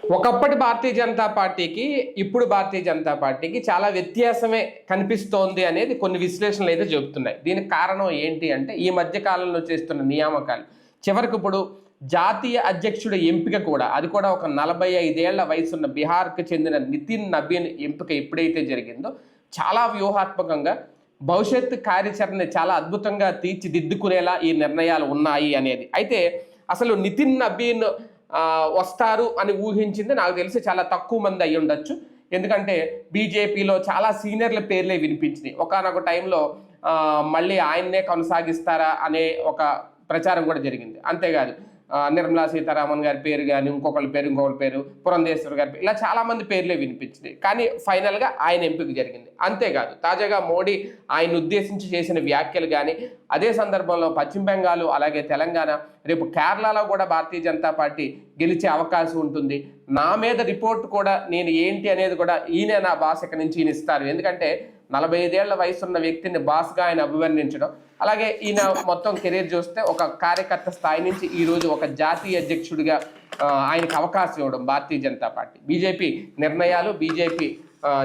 ఒకప్పటి భారతీయ జనతా పార్టీకి ఇప్పుడు భారతీయ జనతా పార్టీకి చాలా వ్యత్యాసమే కనిపిస్తోంది అనేది కొన్ని విశ్లేషణలు అయితే చెబుతున్నాయి. దీనికి కారణం ఏంటి అంటే ఈ మధ్య కాలంలో చేస్తున్న నియామకాలు. చివరికి ఇప్పుడు జాతీయ అధ్యక్షుడి ఎంపిక కూడా, అది కూడా ఒక 45 ఏళ్ల వయసున్న బీహార్కు చెందిన నితిన్ నబీన్ ఎంపిక ఎప్పుడైతే జరిగిందో చాలా వ్యూహాత్మకంగా భవిష్యత్తు కార్యాచరణ చాలా అద్భుతంగా తీర్చిదిద్దుకునేలా ఈ నిర్ణయాలు ఉన్నాయి అనేది. అయితే అసలు నితిన్ నబీన్ వస్తారు అని ఊహించింది నాకు తెలిసి చాలా తక్కువ మంది అయ్యి ఉండొచ్చు. ఎందుకంటే బీజేపీలో చాలా సీనియర్ల పేర్లే వినిపించినాయి. ఒకానొక టైంలో మళ్ళీ ఆయన్నే కొనసాగిస్తారా అనే ఒక ప్రచారం కూడా జరిగింది. అంతేకాదు నిర్మలా సీతారామన్ గారి పేరు కానీ ఇంకొకరి పేరు పురంధేశ్వర్ గారి పేరు, ఇలా చాలామంది పేర్లే వినిపించింది. కానీ ఫైనల్గా ఆయన ఎంపిక జరిగింది. అంతేకాదు తాజాగా మోడీ ఆయన ఉద్దేశించి చేసిన వ్యాఖ్యలు కానీ, అదే సందర్భంలో పశ్చిమ బెంగాల్ అలాగే తెలంగాణ, రేపు కేరళలో కూడా భారతీయ జనతా పార్టీ గెలిచే అవకాశం ఉంటుంది. నా మీద రిపోర్ట్ కూడా నేను ఏంటి అనేది కూడా ఈయన నా బాస్ ఇక్కడి నుంచి ఈయన ఇస్తారు. ఎందుకంటే 45 ఏళ్ల వయసున్న వ్యక్తిని బాస్గా ఆయన అభివర్ణించడం, అలాగే ఈయన మొత్తం కెరీర్ చూస్తే ఒక కార్యకర్త స్థాయి నుంచి ఈరోజు ఒక జాతీయ అధ్యక్షుడిగా ఆయనకు అవకాశం ఇవ్వడం భారతీయ జనతా పార్టీ, బీజేపీ నిర్ణయాలు, బీజేపీ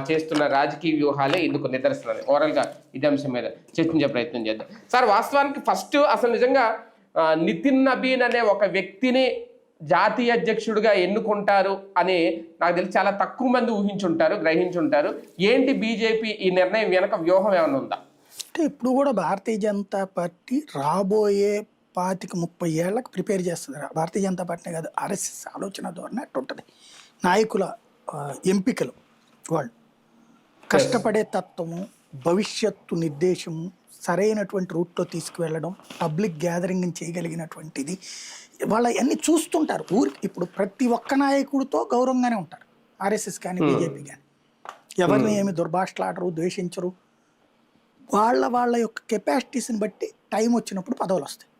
చేస్తున్న రాజకీయ వ్యూహాలే ఇందుకు నిదర్శనాలు. ఓవరాల్గా ఇదే అంశం మీద చర్చించే ప్రయత్నం చేద్దాం. సార్, వాస్తవానికి ఫస్ట్ అసలు నిజంగా నితిన్ నబీన్ అనే ఒక వ్యక్తిని జాతీయ అధ్యక్షుడిగా ఎన్నుకుంటారు అని నాకు తెలిసి చాలా తక్కువ మంది ఊహించుంటారు, గ్రహించుంటారు. ఏంటి బీజేపీ ఈ నిర్ణయం వెనక వ్యూహం ఏమైనా ఉందా? అంటే ఇప్పుడు కూడా భారతీయ జనతా పార్టీ రాబోయే 25-30 ఏళ్ళకి ప్రిపేర్ చేస్తుంది. భారతీయ జనతా పార్టీ కాదు, ఆర్ఎస్ఎస్ ఆలోచన ధోరణి అట్టు ఉంటుంది. నాయకుల ఎంపికలు, వాళ్ళు కష్టపడే తత్వము, భవిష్యత్తు నిర్దేశము, సరైనటువంటి రూట్లో తీసుకువెళ్ళడం, పబ్లిక్ గ్యాదరింగ్ చేయగలిగినటువంటిది, వాళ్ళ అన్ని చూస్తుంటారు. ఊరికి ఇప్పుడు ప్రతి ఒక్క నాయకుడితో గౌరవంగానే ఉంటారు. ఆర్ఎస్ఎస్ కానీ బీజేపీ కానీ ఎవరిని ఏమి దుర్భాషలాడరు, ద్వేషించరు. వాళ్ళ యొక్క కెపాసిటీస్ని బట్టి టైం వచ్చినప్పుడు పదవులు వస్తాయి.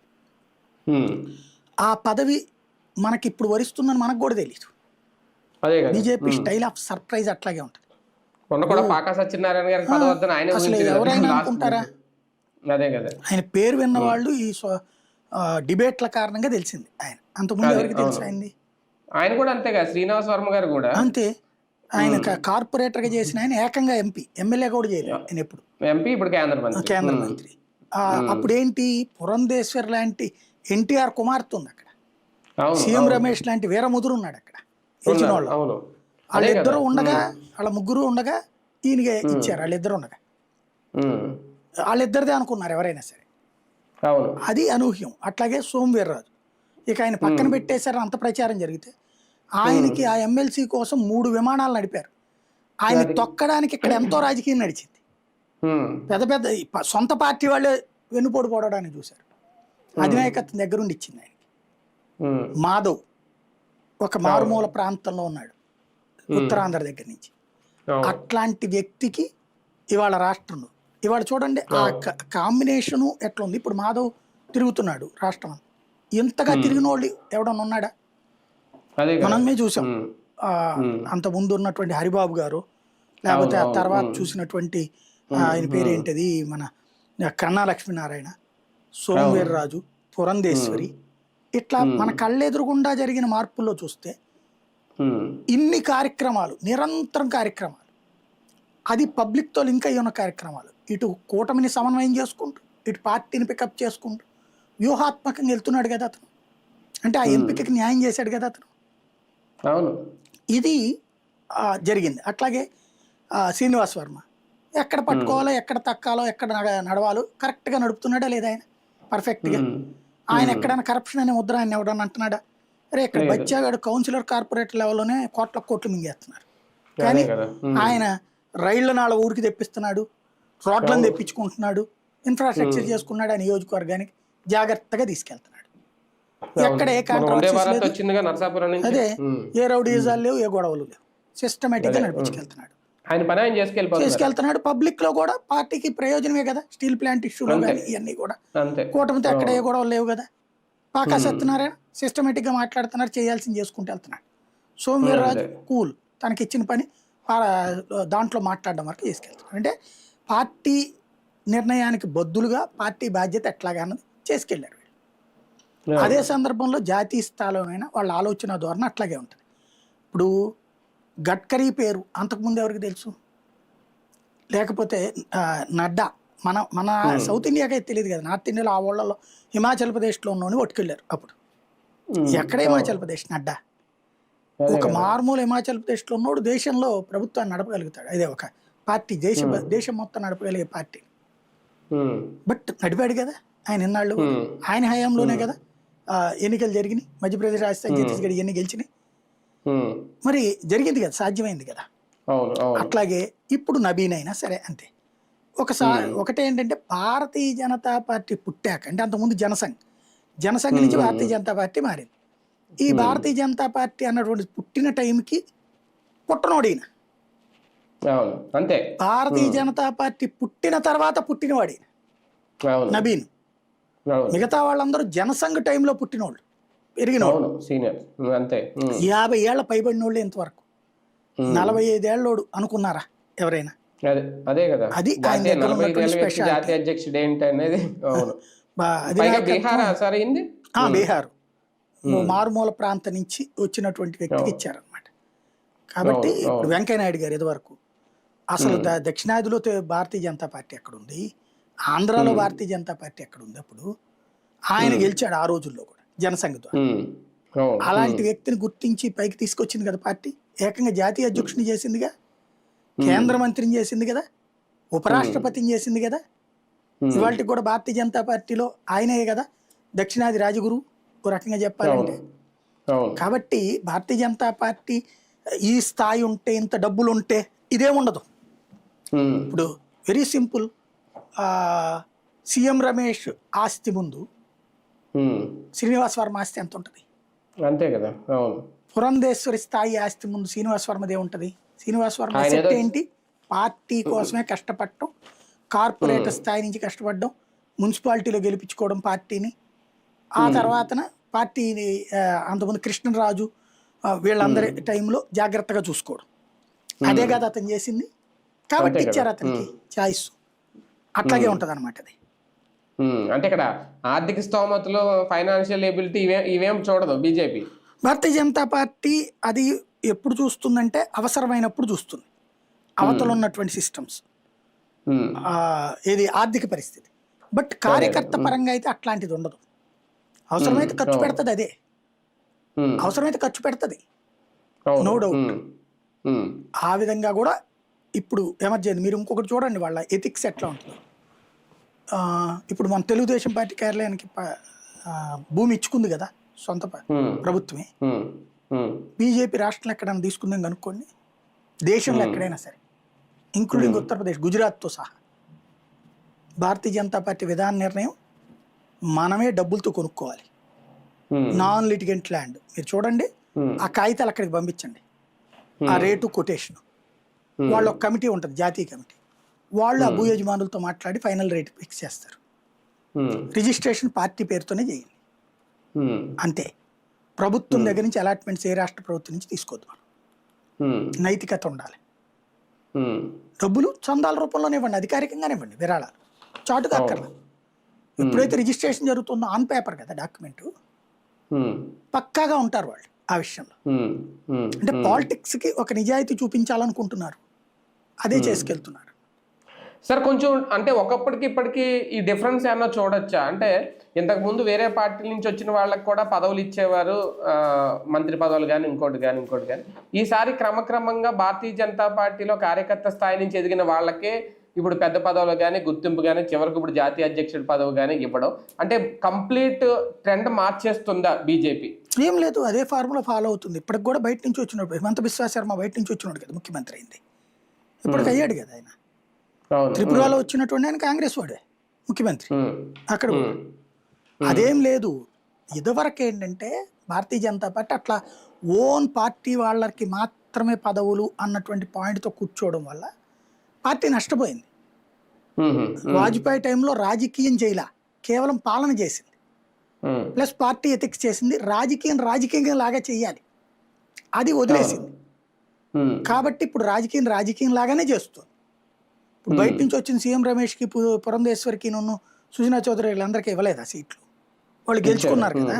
ఆ పదవి మనకి ఇప్పుడు వరిస్తుందని మనకు కూడా తెలియదు. బీజేపీ స్టైల్ ఆఫ్ సర్ప్రైజ్ అట్లాగే ఉంటుంది. అసలు ఎవరైనా అనుకుంటారా? ఆయన పేరు విన్న వాళ్ళు ఈ డిబేట్ల కారణంగా తెలిసింది. ఆయన అంతకుముందు ఎవరికి తెలిసి అయింది? ఆయన కూడా అంతేగా, శ్రీనివాస్ వర్మ గారు కూడా అంతే. ఆయన కార్పొరేటర్ గా చేసిన ఆయన ఏకంగా ఎంపీ, ఎమ్మెల్యే కూడా చేయలేదు ఆయన. ఎప్పుడు ఎంపీ, ఇప్పుడు కేంద్ర మంత్రి. అప్పుడేంటి, పురంధేశ్వర్ లాంటి ఎన్టీఆర్ కుమార్తె ఉంది అక్కడ, సీఎం రమేష్ లాంటి వీరముదురు ఉన్నాడు అక్కడ గెలిచిన వాళ్ళు. వాళ్ళిద్దరూ ఉండగా, వాళ్ళ ముగ్గురు ఉండగా ఈయనగా ఇచ్చారు. వాళ్ళిద్దరు ఉండగా వాళ్ళిద్దరిదే అనుకున్నారు ఎవరైనా సరే. అది అనూహ్యం. అట్లాగే సోమవీర్రాజు ఇక ఆయన పక్కన పెట్టేశారు. అంత ప్రచారం జరిగితే ఆయనకి ఆ ఎమ్మెల్సీ కోసం 3 విమానాలు నడిపారు. ఆయన తొక్కడానికి ఇక్కడ ఎంతో రాజకీయం నడిచింది. పెద్ద పెద్ద సొంత పార్టీ వాళ్ళే వెన్నుపోటు పోవడానికి చూశారు. అధినాయకత్వం దగ్గరుండి ఇచ్చింది ఆయనకి. మాధవ్ ఒక మారుమూల ప్రాంతంలో ఉన్నాడు, ఉత్తరాంధ్ర దగ్గర నుంచి. అట్లాంటి వ్యక్తికి ఇవాళ రాష్ట్రంలో, ఇవాళ చూడండి ఆ కాంబినేషను ఎట్లా ఉంది. ఇప్పుడు మాధవ్ తిరుగుతున్నాడు రాష్ట్రం అంతా. ఇంతగా తిరిగిన వాళ్ళు ఎవడన్నా ఉన్నాడా? మనమే చూసాం. అంత ముందు ఉన్నటువంటి హరిబాబు గారు, లేకపోతే ఆ తర్వాత చూసినటువంటి ఆయన పేరేంటిది, మన కన్నా లక్ష్మీనారాయణ, సోమవీర్రాజు, పురంధేశ్వరి, ఇట్లా మన కళ్ళెదురుగుండా జరిగిన మార్పుల్లో చూస్తే ఇన్ని కార్యక్రమాలు, నిరంతరం కార్యక్రమాలు, అది పబ్లిక్తో లింక్ అయ్యి ఉన్న కార్యక్రమాలు. ఇటు కూటమిని సమన్వయం చేసుకుంటూ, ఇటు పార్టీని పికప్ చేసుకుంటూ వ్యూహాత్మకంగా వెళ్తున్నాడు కదా అతను. అంటే ఆ ఎంపికకి న్యాయం చేశాడు కదా అతను. ఇది జరిగింది. అట్లాగే శ్రీనివాస్ వర్మ ఎక్కడ పట్టుకోవాలో, ఎక్కడ తక్కాలో, ఎక్కడ నడవాలో కరెక్ట్గా నడుపుతున్నాడా లేదా ఆయన పర్ఫెక్ట్గా? ఆయన ఎక్కడైనా కరప్షన్ అనే ముద్ర ఆయన ఎవడన్నా అంటున్నాడా? అరే ఇక్కడ బచ్చాగాడు కౌన్సిలర్ కార్పొరేటర్ లెవెల్లోనే కోట్లు మింగేస్తున్నారు. కానీ ఆయన రైళ్లను వాళ్ళ ఊరికి తెప్పిస్తున్నాడు, రోడ్లను తెప్పించుకుంటున్నాడు, ఇన్ఫ్రాస్ట్రక్చర్ చేసుకున్నాడు. ఆ నియోజకవర్గానికి జాగ్రత్తగా తీసుకెళ్తున్నాడు. ఎక్కడ ఏ కాంట్రాక్ట్ అదే, ఏ రౌడీజాలు లేవు, ఏ గొడవలు లేవు, సిస్టమేటిక్ గా నడిపించుకెళ్తున్నాడు. తీసుకెళ్తున్నాడు. పబ్లిక్ లో కూడా పార్టీకి ప్రయోజనమే కదా. స్టీల్ ప్లాంట్ ఇష్యూలో కానీ ఇవన్నీ కూడా కూటమితో ఎక్కడ ఏ గొడవలు లేవు కదా. పాకా సత్యనారాయణ సిస్టమేటిక్ గా మాట్లాడుతున్నారు, చేయాల్సింది చేసుకుంటూ వెళ్తున్నాడు. సోమవీర్రాజు కూల్, తనకి ఇచ్చిన పని దాంట్లో మాట్లాడడం వరకు తీసుకెళ్తున్నాడు. అంటే పార్టీ నిర్ణయానికి బద్దులుగా పార్టీ బాధ్యత ఎట్లాగా అన్నది చేసుకెళ్ళారు. అదే సందర్భంలో జాతీయ స్థాయిలోనైనా వాళ్ళ ఆలోచన ధోరణి అట్లాగే ఉంటుంది. ఇప్పుడు గడ్కరీ పేరు అంతకుముందు ఎవరికి తెలుసు? లేకపోతే నడ్డా మన మన సౌత్ ఇండియాకే తెలియదు కదా, నార్త్ ఇండియాలో ఆ ఊళ్ళలో హిమాచల్ ప్రదేశ్లో ఉన్నోని పట్టుకెళ్ళారు అప్పుడు. ఎక్కడ హిమాచల్ ప్రదేశ్? నడ్డా ఒక మారుమూల హిమాచల్ ప్రదేశ్లో ఉన్నోడు దేశంలో ప్రభుత్వాన్ని నడపగలుగుతాడు. అదే ఒక పార్టీ, దేశం మొత్తం నడపగలిగే పార్టీ. బట్ నడిపాడు కదా ఆయన ఇన్నాళ్ళు. ఆయన హయాంలోనే కదా ఎన్నికలు జరిగినాయి, మధ్యప్రదేశ్, రాజస్థాన్, ఛత్తీస్గఢ్ ఇవన్నీ గెలిచినాయి. మరి జరిగింది కదా, సాధ్యమైంది కదా. అట్లాగే ఇప్పుడు నబీన్ అయినా సరే అంతే. ఒకటే ఏంటంటే భారతీయ జనతా పార్టీ పుట్టాక, అంటే అంతకుముందు జనసంఘ్ నుంచి భారతీయ జనతా పార్టీ మారింది. ఈ భారతీయ జనతా పార్టీ అన్నటువంటి పుట్టిన టైంకి పుట్టనోడిన, అంతే. భారతీయ జనతా పార్టీ పుట్టిన తర్వాత పుట్టినవాడి నబీన్. మిగతా వాళ్ళందరూ జనసంఘ్ టైంలో పుట్టినోళ్ళు, పెరిగినోళ్ళు, 50 ఏళ్ల పైబడిన వాళ్ళు ఇంతవరకు. 45 ఏళ్ళోడు అనుకున్నారా ఎవరైనా? అదే కదా, అది ఆయన దగ్గర ఉన్నటువంటి స్పెషాలిటీ. జాతీయ అధ్యక్షుడు ఏంటి అనేది. బీహార్ మారుమూల ప్రాంతం నుంచి వచ్చినటువంటి వ్యక్తికి ఇచ్చారనమాట. కాబట్టి ఇప్పుడు వెంకయ్యనాయుడు గారు ఇదివరకు అసలు దక్షిణాదిలో భారతీయ జనతా పార్టీ ఎక్కడ ఉంది, ఆంధ్రాలో భారతీయ జనతా పార్టీ ఎక్కడ ఉంది? అప్పుడు ఆయన గెలిచాడు ఆ రోజుల్లో కూడా జనసంఘ ద్వారా. అలాంటి వ్యక్తిని గుర్తించి పైకి తీసుకొచ్చింది కదా పార్టీ. ఏకంగా జాతీయ అధ్యక్షుని చేసిందిగా, కేంద్ర మంత్రిని చేసింది కదా, ఉపరాష్ట్రపతిని చేసింది కదా. ఇవాళకి కూడా భారతీయ జనతా పార్టీలో ఆయనే కదా దక్షిణాది రాజగురు ఓ రకంగా చెప్పాలంటే. కాబట్టి భారతీయ జనతా పార్టీ ఈ స్థాయి ఉంటే, ఇంత డబ్బులు ఉంటే ఇదేముండదు. ఇప్పుడు వెరీ సింపుల్, సీఎం రమేష్ ఆస్తి ముందు శ్రీనివాస్ వర్మ ఆస్తి ఎంత ఉంటుంది? అంతే కదా. పురంధేశ్వరి స్థాయి ఆస్తి ముందు శ్రీనివాస్ వర్మది ఏముంటది? శ్రీనివాస్ వర్మ సెట్ ఏంటి? పార్టీ కోసమే కష్టపడటం, కార్పొరేటర్ స్థాయి నుంచి కష్టపడడం, మున్సిపాలిటీలో గెలిపించుకోవడం పార్టీని. ఆ తర్వాతన పార్టీని అంతకుముందు కృష్ణరాజు వీళ్ళందరి టైంలో జాగ్రత్తగా చూసుకోవడం. అదే కదా అతను చేసింది. కాబట్టి ఇచ్చారు అతనికి చాయిస్. అట్లాగే ఉంటది అనమాట అది. అంటే ఇక్కడ ఆర్థిక స్తోమతలు, ఫైనాన్షియల్ ఎబిలిటీ ఇవేం చూడదు బీజేపీ. భారతీయ జనతా పార్టీ అది ఎప్పుడు చూస్తుందంటే అవసరమైనప్పుడు చూస్తుంది. అవతల ఉన్నటువంటి సిస్టమ్స్, ఏది ఆర్థిక పరిస్థితి. బట్ కార్యకర్త పరంగా అయితే అట్లాంటిది ఉండదు. అవసరమైతే ఖర్చు పెడుతుంది, అదే అవసరమైతే ఖర్చు పెడుతుంది, నో డౌట్. ఆ విధంగా కూడా ఇప్పుడు ఎమర్జెన్సీ మీరు ఇంకొకటి చూడండి, వాళ్ళ ఎథిక్స్ ఎట్లా ఉంటుందో. ఇప్పుడు మన తెలుగుదేశం పార్టీ కార్యాలయానికి భూమి ఇచ్చుకుంది కదా సొంత ప్రభుత్వమే. బీజేపీ రాష్ట్రంలో ఎక్కడైనా తీసుకుందాం కనుక్కోండి, దేశంలో ఎక్కడైనా సరే, ఇంక్లూడింగ్ ఉత్తరప్రదేశ్, గుజరాత్తో సహా. భారతీయ జనతా పార్టీ విధాన నిర్ణయం మనమే డబ్బులతో కొనుక్కోవాలి. నాన్ లిటిగెంట్ ల్యాండ్ మీరు చూడండి, ఆ కాగితాలు అక్కడికి పంపించండి, ఆ రేటు కొటేషన్. వాళ్ళ ఒక కమిటీ ఉంటుంది, జాతీయ కమిటీ. వాళ్ళు ఆ భూ యజమానులతో మాట్లాడి ఫైనల్ రేట్ ఫిక్స్ చేస్తారు. రిజిస్ట్రేషన్ పార్టీ పేరుతోనే చేయండి, అంతే. ప్రభుత్వం దగ్గర నుంచి అలాట్మెంట్స్ ఏ రాష్ట్ర ప్రభుత్వం నుంచి తీసుకోవద్దు మనం. నైతికత ఉండాలి. డబ్బులు చందాల రూపంలోనే ఇవ్వండి, అధికారికంగానే ఇవ్వండి, విరాళాలు చాటుగా అక్కర్లేదు. ఎప్పుడైతే రిజిస్ట్రేషన్ జరుగుతుందో ఆన్ పేపర్ కదా డాక్యుమెంట్, పక్కాగా ఉంటారు వాళ్ళు ఆ విషయంలో. అంటే పాలిటిక్స్కి ఒక నిజాయితీ చూపించాలనుకుంటున్నారు, అదే చేసుకెళ్తున్నారు. సార్ కొంచెం అంటే ఒకప్పటికి ఇప్పటికి ఈ డిఫరెన్స్ ఏమన్నా చూడొచ్చా? అంటే ఇంతకుముందు వేరే పార్టీల నుంచి వచ్చిన వాళ్ళకి కూడా పదవులు ఇచ్చేవారు, మంత్రి పదవులు కానీ ఇంకోటి కానీ. ఈసారి క్రమక్రమంగా భారతీయ జనతా పార్టీలో కార్యకర్త స్థాయి నుంచి ఎదిగిన వాళ్ళకే ఇప్పుడు పెద్ద పదవులు కానీ, గుర్తింపు కానీ, చివరికి ఇప్పుడు జాతీయ అధ్యక్షుడి పదవి కానీ ఇవ్వడం, అంటే కంప్లీట్ ట్రెండ్ మార్చేస్తుందా బీజేపీ? ఏం లేదు, అదే ఫార్ములా ఫాలో అవుతుంది. ఇప్పటికి కూడా బయట నుంచి వచ్చినప్పుడు హిమంత బిశ్వా శర్మ బయట నుంచి వచ్చినాడు కదా, ముఖ్యమంత్రి అయింది. ఇప్పటికి అయ్యాడు కదా ఆయన. త్రిపురలో వచ్చినటువంటి ఆయన కాంగ్రెస్ వాడే ముఖ్యమంత్రి అక్కడ. అదేం లేదు. ఇదివరకు ఏంటంటే భారతీయ జనతా పార్టీ అట్లా ఓన్ పార్టీ వాళ్ళకి మాత్రమే పదవులు అన్నటువంటి పాయింట్తో కూర్చోవడం వల్ల పార్టీ నష్టపోయింది. వాజ్పేయి టైంలో రాజకీయం చేయలా, కేవలం పాలన చేసింది, ప్లస్ పార్టీ ఎథిక్స్ చేసింది. రాజకీయం లాగా చెయ్యాలి, అది వదిలేసింది. కాబట్టి ఇప్పుడు రాజకీయం లాగానే చేస్తుంది. ఇప్పుడు బయట నుంచి వచ్చిన సీఎం రమేష్కి, పురంధేశ్వరికి, సుజనా చౌదరి వీళ్ళందరికీ ఇవ్వలేదు ఆ సీట్లు, వాళ్ళు గెలుచుకున్నారు కదా.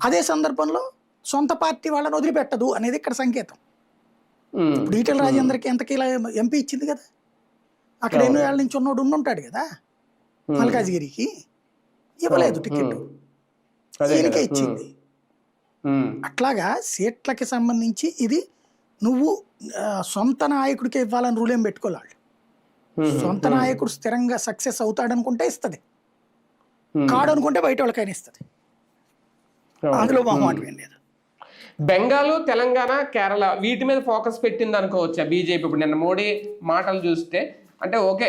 అదే సందర్భంలో సొంత పార్టీ వాళ్ళని వదిలిపెట్టదు అనేది ఇక్కడ సంకేతం. ఇప్పుడు ఈటెల రాజేందర్కి ఎంతకీలా ఎంపీ ఇచ్చింది కదా, అక్కడ ఎన్నో ఏళ్ళ నుంచి ఉన్నోడు ఉండుంటాడు కదా, మల్కాజ్గిరికి ఇవ్వలేదు టికెట్, ఈయనకే ఇచ్చింది. అట్లాగా సీట్లకి సంబంధించి ఇది నువ్వు సొంత నాయకుడికి ఇవ్వాలని రూల్ ఏం పెట్టుకోవాలి. సొంత నాయకుడు స్థిరంగా సక్సెస్ అవుతాడనుకుంటే ఇస్తుంది, కాడనుకుంటే బయట వాళ్ళకైనా ఇస్తుంది, అందులో మొహమాటం ఏం లేదు. బెంగాలు, తెలంగాణ, కేరళ వీటి మీద ఫోకస్ పెట్టింది అనుకోవచ్చా బీజేపీ? ఇప్పుడు నిన్న మోడీ మాటలు చూస్తే అంటే ఓకే,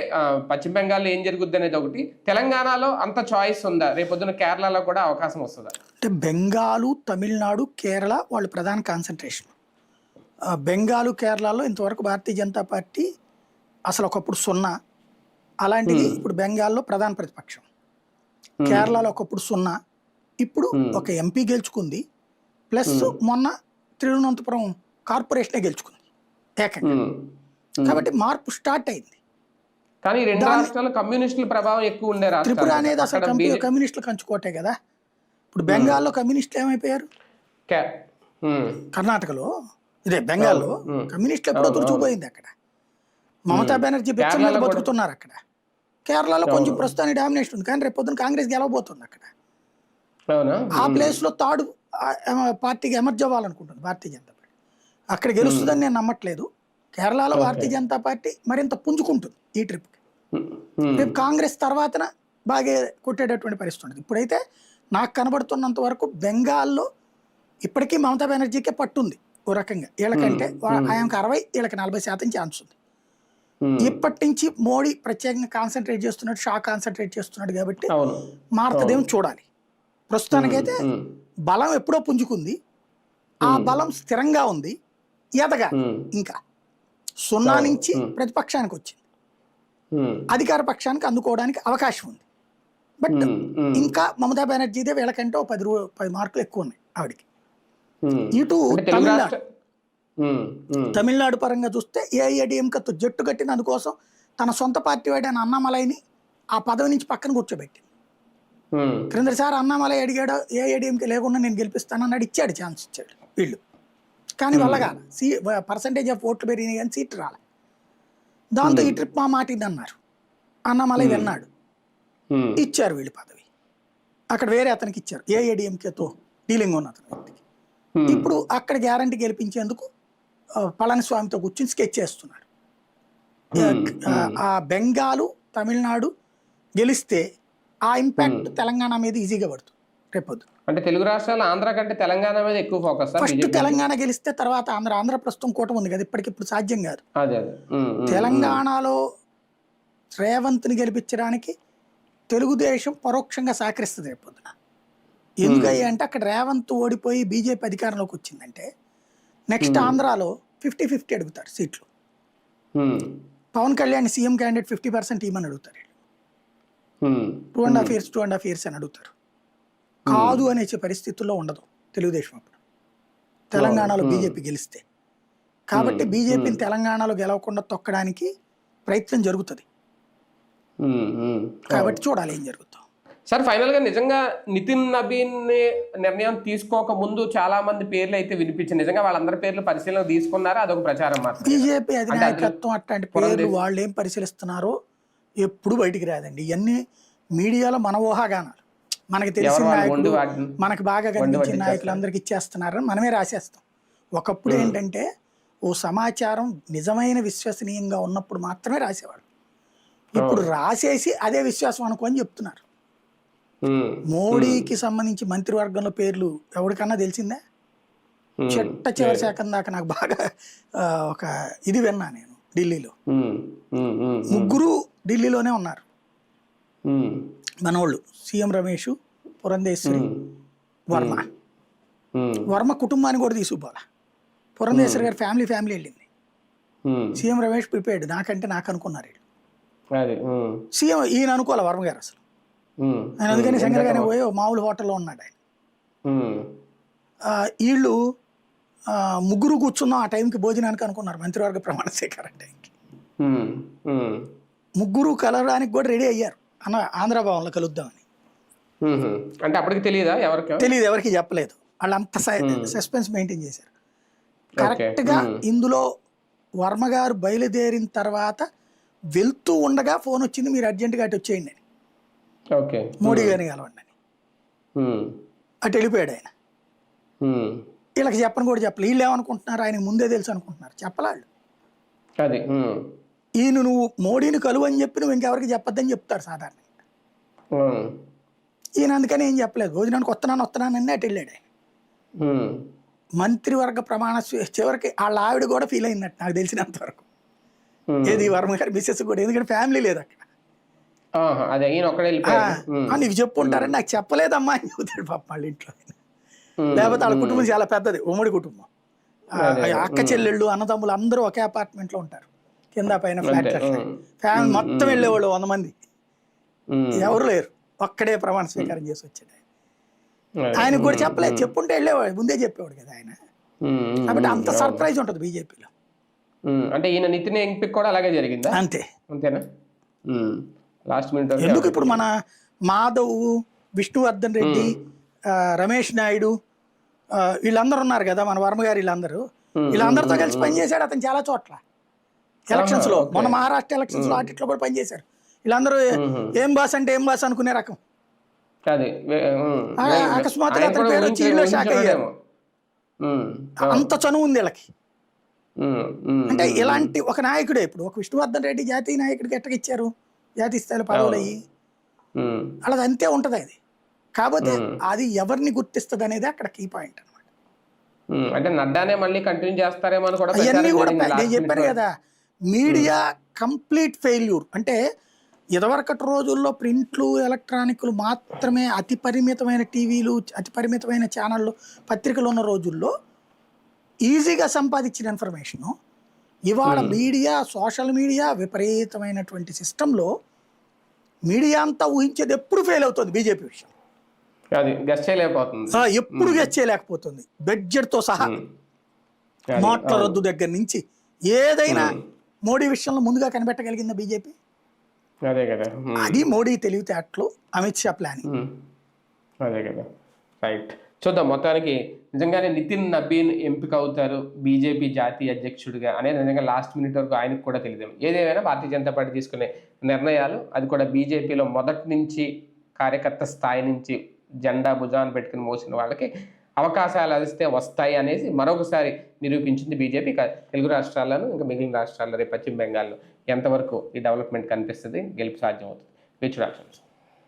పశ్చిమ బెంగాల్లో ఏం జరుగుద్ది అనేది ఒకటి, తెలంగాణలో అంత చాయిస్ ఉందా? రేపొద్దున కేరళలో కూడా అవకాశం వస్తుందా? అంటే బెంగాలు, తమిళనాడు, కేరళ వాళ్ళు ప్రధాన కాన్సన్ట్రేషన్. బెంగాలు, కేరళలో ఇంతవరకు భారతీయ జనతా పార్టీ అసలు ఒకప్పుడు 0, అలాంటిది ఇప్పుడు బెంగాల్లో ప్రధాన ప్రతిపక్షం. కేరళలో ఒకప్పుడు 0, ఇప్పుడు ఒక ఎంపీ గెలుచుకుంది, ప్లస్ మొన్న తిరువనంతపురం కార్పొరేషనే గెలుచుకుంది ఏకంగా. కాబట్టి మార్పు స్టార్ట్ అయింది. కానీ రెండు రాష్ట్రాల్లో కమ్యూనిస్టుల ప్రభావం ఎక్కువ ఉండే రాష్ట్రం. త్రిపుర అనేది అసలు కమ్యూనిస్టులు కంచుకోటే కదా. ఇప్పుడు బెంగాల్లో కమ్యూనిస్టులు ఏమైపోయారు, కర్ణాటకలో ఇదే బెంగాల్లో కమ్యూనిస్టులు ఎప్పుడో తుడిచిపోయింది. అక్కడ మమతా బెనర్జీ బిచ్చలు బతుకుతున్నారు అక్కడ. కేరళలో కొంచెం ప్రస్తుతానికి డామినేషన్ ఉంది, కానీ రేపు పొద్దున కాంగ్రెస్ గెలవబోతుంది అక్కడ. ఆ ప్లేస్ లో థర్డ్ పార్టీకి ఎమర్జ్ అవ్వాలనుకుంటుంది భారతీయ జనతా పార్టీ. అక్కడ గెలుస్తుందని నేను నమ్మట్లేదు. కేరళలో భారతీయ జనతా పార్టీ మరింత పుంజుకుంటుంది ఈ ట్రిప్కి. రేపు కాంగ్రెస్ తర్వాతన బాగా కొట్టేటటువంటి పరిస్థితి ఉంటుంది. ఇప్పుడైతే నాకు కనబడుతున్నంత వరకు బెంగాల్లో ఇప్పటికీ మమతా బెనర్జీకే పట్టుంది ఓ రకంగా. వీళ్ళకంటే ఆయనకు 60, వీళ్ళకి 40% ఛాన్స్ ఉంది. ఇప్పటి నుంచి మోడీ ప్రత్యేకంగా కాన్సన్ట్రేట్ చేస్తున్నాడు, షా కాన్సన్ట్రేట్ చేస్తున్నాడు కాబట్టి మారుతుందేమో చూడాలి. ప్రస్తుతానికైతే బలం ఎప్పుడో పుంజుకుంది, ఆ బలం స్థిరంగా ఉంది, ఎదగాలి. ఇంకా 0 నుంచి ప్రతిపక్షానికి వచ్చింది, అధికార పక్షానికి అందుకోవడానికి అవకాశం ఉంది. బట్ ఇంకా మమతా బెనర్జీదే వీళ్ళకంటే 10 మార్కులు ఎక్కువ ఉన్నాయి ఆవిడికి. ఇటు తమిళనాడు పరంగా చూస్తే ఏఐఏడిఎంకేతో జట్టు కట్టిన అందుకోసం తన సొంత పార్టీ వాడైన అన్నామలైని ఆ పదవి నుంచి పక్కన కూర్చోబెట్టింది. క్రిందసారి అన్నామలై అడిగాడు ఏఐఏడిఎంకే లేకుండా నేను గెలిపిస్తానన్నాడు, ఇచ్చాడు, ఛాన్స్ ఇచ్చాడు వీళ్ళు. కానీ వల్లగా పర్సంటేజ్ ఆఫ్ ఓట్లు పెరిగినాయి కానీ సీట్లు రాలే. దాంతో ఈ ట్రిప్ మా మాట ఇది అన్నారు, అన్నామలై విన్నాడు, ఇచ్చారు వీళ్ళు పదవి. అక్కడ వేరే అతనికి ఇచ్చారు, ఏఐఏడిఎంకేతో డీలింగ్ ఉన్న అతని వ్యక్తికి. ఇప్పుడు అక్కడ గ్యారంటీ గెలిపించేందుకు పళనిస్వామితో కూర్చుని స్కెచ్ చేస్తున్నారు. ఆ బెంగాలు, తమిళనాడు గెలిస్తే ఆ ఇంపాక్ట్ తెలంగాణ మీద ఈజీగా పడుతుంది రేపొద్దు. అంటే తెలుగు రాష్ట్రాలు ఆంధ్ర కంటే తెలంగాణ మీద ఎక్కువ ఫోకస్. ఫస్ట్ తెలంగాణ గెలిస్తే తర్వాత ఆంధ్ర ప్రస్తుతం కూటమి ఉంది కదా, ఇప్పటికిప్పుడు సాధ్యం కాదు. తెలంగాణలో రేవంత్ని గెలిపించడానికి తెలుగుదేశం పరోక్షంగా సహకరిస్తుంది రేపొద్దున. ఎందుకయ్యా అంటే అక్కడ రేవంత్ ఓడిపోయి బీజేపీ అధికారంలోకి వచ్చిందంటే నెక్స్ట్ ఆంధ్రాలో 50-50 అడుగుతారు సీట్లు. పవన్ కళ్యాణ్ సీఎం క్యాండిడేట్ 50% ఇవ్వమని అడుగుతారు. 2.5 years అని అడుగుతారు. కాదు అనే పరిస్థితుల్లో ఉండదు తెలుగుదేశం అప్పుడు తెలంగాణలో బీజేపీ గెలిస్తే. కాబట్టి బీజేపీని తెలంగాణలో గెలవకుండా తొక్కడానికి ప్రయత్నం జరుగుతుంది. కాబట్టి చూడాలి ఏం జరుగుతుంది. సార్, ఫైనల్ గా నిజంగా నితిన్ నబీన్ నిర్ణయం తీసుకోక ముందు చాలా మంది పేర్లు అయితే వినిపించింది. నిజంగా వాళ్ళందరి పేర్లు పరిశీలన తీసుకున్నారా? అదొక ప్రచారం మాత్రం. బీజేపీ అధినాయకత్వం అట్లాంటి పేర్లు వాళ్ళు ఏం పరిశీలిస్తున్నారో ఎప్పుడు బయటికి రాదండి. ఇవన్నీ మీడియాలో మన ఊహాగానాలు. మనకి తెలిసిన నాయకులు, మనకు బాగా కనిపించిన నాయకులందరికి ఇచ్చేస్తున్నారని మనమే రాసేస్తాం. ఒకప్పుడు ఏంటంటే ఓ సమాచారం నిజమైన విశ్వసనీయంగా ఉన్నప్పుడు మాత్రమే రాసేవాడు. ఇప్పుడు రాసేసి అదే విశ్వాసం అనుకోని చెప్తున్నారు. మోడీకి సంబంధించి మంత్రివర్గంలో పేర్లు ఎవరికన్నా తెలిసిందే? చిట్ట చివరి శాఖం దాకా నాకు బాగా ఒక ఇది విన్నా నేను. ఢిల్లీలో 3 ఢిల్లీలోనే ఉన్నారు మనోళ్ళు. సీఎం రమేష్, పురంధేశ్వరి, వర్మ కుటుంబాన్ని కూడా తీసుకుపోవాలా. పురంధేశ్వరి గారి ఫ్యామిలీ వెళ్ళింది. సీఎం రమేష్ ప్రిపేర్డ్, నాకంటే నాకు అనుకున్నారు. సీఎం ఈయన అనుకోవాలి వర్మ గారు అసలు. ఆయన అందుకని శంకర్గానే పోయి మామూలు హోటల్లో ఉన్నాడు ఆయన. వీళ్ళు 3 కూర్చున్నాం ఆ టైంకి భోజనానికి అనుకున్నారు మంత్రివర్గ ప్రమాణ స్వీకారం టైంకి. 3 కలవడానికి కూడా రెడీ అయ్యారు ఆంధ్ర భవన్లో కలుద్దామని. అంటే అప్పటికి తెలియదు, ఎవరికి చెప్పలేదు. వాళ్ళంత సస్పెన్స్ మెయింటైన్ చేశారు. కరెక్ట్గా ఇందులో వర్మ గారు బయలుదేరిన తర్వాత వెళ్తూ ఉండగా ఫోన్ వచ్చింది, మీరు అర్జెంటుగా అటు వచ్చేయండి అని, మోడీ గారిని కలవండి అని. అటు వెళ్ళిపోయాడు ఆయన. వీళ్ళకి చెప్పని కూడా చెప్పలేదు. వీళ్ళు ఏమనుకుంటున్నారు, ఆయనకు ముందే తెలుసు అనుకుంటున్నారు. చెప్పలాళ్ళు. ఈయన నువ్వు మోడీని కలువు అని చెప్పి నువ్వు ఇంకెవరికి చెప్పొద్దని చెప్తారు సాధారణంగా. ఈయన అందుకని ఏం చెప్పలేదు. భోజనానికి వస్తున్నానని అటు వెళ్ళాడు ఆయన. మంత్రివర్గ ప్రమాణ చివరికి వాళ్ళ ఆవిడ కూడా ఫీల్ అయిందట నాకు తెలిసినంత వరకు. ఏది వర్మ గారి మిస్సెస్ కూడా, ఎందుకంటే ఫ్యామిలీ లేదు అక్కడ. నీకు చెప్పుంటారని నాకు చెప్పలేదమ్మా అని చెబుతాడు పాప వాళ్ళ ఇంట్లో. లేకపోతే వాళ్ళ కుటుంబం చాలా పెద్దది, ఉమ్మడి కుటుంబం. అక్క చెల్లెళ్ళు అన్నదమ్ములు అందరూ ఒకే అపార్ట్మెంట్ లో ఉంటారు, కింద పైన ఫ్లాట్. ఫ్యామిలీ మొత్తం వెళ్ళేవాళ్ళు 100 మంది, ఎవరు లేరు, ఒక్కడే ప్రమాణ స్వీకారం చేసి వచ్చాడు. ఆయనకు కూడా చెప్పలేదు, చెప్పుంటే వెళ్ళేవాడు, ముందే చెప్పేవాడు కదా ఆయన. కాబట్టి అంత సర్ప్రైజ్ ఉంటుంది బీజేపీలో. అంటే ఈయన నితిన్ ఎంపిక కూడా అలాగే జరిగిందా? అంతేనా? లాస్ట్ మినిట్ ఎందుకు ఇప్పుడు మన మాధవ్, విష్ణువర్ధన్ రెడ్డి, రమేష్ నాయుడు వీళ్ళందరూ ఉన్నారు కదా మన వర్మ గారు, వీళ్ళందరితో కలిసి పనిచేశాడు అతను చాలా చోట్ల ఎలక్షన్స్ లో. మన మహారాష్ట్ర ఎలక్షన్స్ లో వాటిట్లో కూడా పనిచేశారు. వీళ్ళందరూ ఏం బాస్ అంటే ఏం బాస్ అనుకునే రకం. అకస్మాత్తుగా అతని పేరు వచ్చి వీళ్ళు షాక్ అయ్యారు. అంత చనువు ఉంది వీళ్ళకి. అంటే ఇలాంటి ఒక నాయకుడే ఇప్పుడు ఒక విష్ణువర్ధన్ రెడ్డి జాతీయ నాయకుడికి ఎట్టగా ఇచ్చారు, జాతీయ స్థాయిలో పదవులు అయ్యి. అలాది అంతే ఉంటది అది. కాకపోతే అది ఎవరిని గుర్తిస్తుంది అనేది అక్కడ కీ పాయింట్ అనమాట. అంటే నడ్డానే మళ్ళీ కంటిన్యూ చేస్తారేమో అని కూడా అవన్నీ కూడా నేను చెప్పాను కదా, మీడియా కంప్లీట్ ఫెయిల్యూర్. అంటే ఇదివరకటి రోజుల్లో ప్రింట్లు, ఎలక్ట్రానిక్లు మాత్రమే, అతి పరిమితమైన టీవీలు, అతి పరిమితమైన ఛానళ్ళు, పత్రికలు ఉన్న రోజుల్లో ఈజీగా సంపాదించిన ఇన్ఫర్మేషను ఇవాళ మీడియా, సోషల్ మీడియా విపరీతమైనటువంటి సిస్టంలో మీడియా అంతా ఊహించేది ఎప్పుడు ఫెయిల్ అవుతుంది బీజేపీ విషయం. ఎప్పుడు గెస్ చేయలేకపోతుంది. బడ్జెట్తో సహా నోట్ల రద్దు దగ్గర నుంచి ఏదైనా మోడీ విషయంలో ముందుగా కనిపెట్టగలిగిందా బీజేపీ? అది మోడీ తెలివితేటలు, అమిత్ షా ప్లానింగ్. అదే కదా, రైట్. చూద్దాం. మొత్తానికి నిజంగానే నితిన్ నబీన్ ఎంపిక అవుతారు బీజేపీ జాతీయ అధ్యక్షుడిగా అనేది నిజంగా లాస్ట్ మినిట్ వరకు ఆయనకు కూడా తెలియదు. ఏదేమైనా భారతీయ జనతా పార్టీ తీసుకునే నిర్ణయాలు, అది కూడా బీజేపీలో మొదటి నుంచి కార్యకర్త స్థాయి నుంచి జెండా భుజాన్ని పెట్టుకుని మోసిన వాళ్ళకి అవకాశాలు అదిస్తే వస్తాయి అనేసి మరొకసారి నిరూపించింది బీజేపీ. తెలుగు రాష్ట్రాల్లోనూ ఇంకా మిగిలిన రాష్ట్రాల్లో, రేపు పశ్చిమ బెంగాల్లో ఎంతవరకు ఈ డెవలప్మెంట్ కనిపిస్తుంది, గెలుపు సాధ్యమవుతుంది, వేచి చూడాల్సి